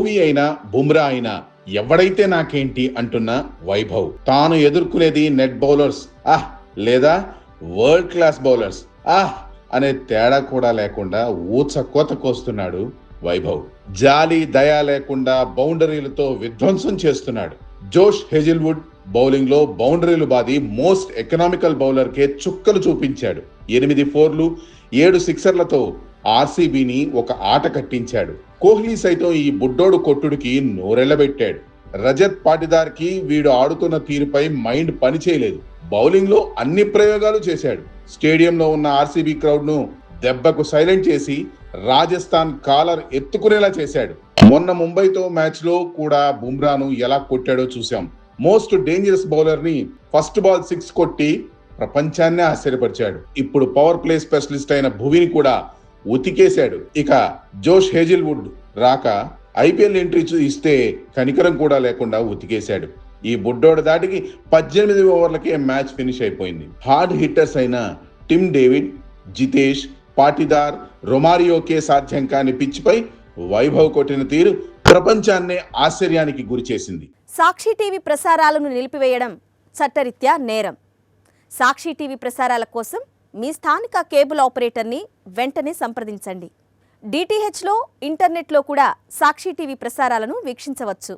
భువి అయినా బుమ్రా అయినా ఎవడైతే నాకేంటి అంటున్న వైభవ్ తాను ఎదుర్కొనేది నెట్ బౌలర్స్ లేదా వరల్డ్ క్లాస్ బౌలర్స్ అనే తేడా కూడా లేకుండా ఊచ కోత కోస్తున్నాడు వైభవ్. జాలి దయా లేకుండా బౌండరీలతో విధ్వంసం చేస్తున్నాడు. జోష్ హెజిల్వుడ్ బౌలింగ్ లో బౌండరీలు బాది మోస్ట్ ఎకనామికల్ బౌలర్ కే చుక్కలు చూపించాడు. 8 4లు 7 సిక్సర్లతో ఆర్సీబీని ఒక ఆట కట్టించాడు. కోహ్లీ సైతం ఈ బుడ్డోడు కొట్టుడికి నోరెళ్లబెట్టాడు. రజత్ పాటిదార్ కి వీడు ఆడుతున్న తీరుపై మైండ్ పనిచేయలేదు. బౌలింగ్ లో అన్ని ప్రయోగాలు చేశాడు. స్టేడియంలో ఉన్న ఆర్సీబీ క్రౌడ్ ను దెబ్బకు సైలెంట్ చేసి రాజస్థాన్ కాలర్ ఎత్తుకునేలా చేశాడు. మొన్న ముంబైతో మ్యాచ్ లో కూడా బుమ్రాను ఎలా కొట్టాడో చూశాం. మోస్ట్ డేంజరస్ బౌలర్ ని ఫస్ట్ బాల్ 6 కొట్టి ప్రపంచాన్నే ఆశ్చర్యపరిచాడు. ఇప్పుడు పవర్ ప్లే స్పెషలిస్ట్ అయిన భువిని కూడా ఉతికేశాడు. ఇక జోష్ హెజిల్వుడ్ రాక ఐపీఎల్ ఎంట్రీ ఇస్తే కనికరం కూడా లేకుండా ఉతికేశాడు. ఈ బుడ్డోడు దాటికి 18 ఓవర్లకే మ్యాచ్ ఫినిష్ అయిపోయింది. హార్డ్ హిట్టర్స్ అయిన టిమ్ డేవిడ్, జితేష్, పాటిదార్, రొమారియోకే సాధ్యం కాని పిచ్చిపై వైభవ్ కొట్టిన తీరు ప్రపంచాన్నే ఆశ్చర్యానికి గురిచేసింది. సాక్షి టీవీ ప్రసారాలను నిలిపివేయడం చట్టరీత్యా నేరం. సాక్షి టీవీ ప్రసారాల కోసం మీ స్థానిక కేబుల్ ఆపరేటర్ని వెంటనే సంప్రదించండి. డిటిహెచ్లో, ఇంటర్నెట్లో కూడా సాక్షి టీవీ ప్రసారాలను వీక్షించవచ్చు.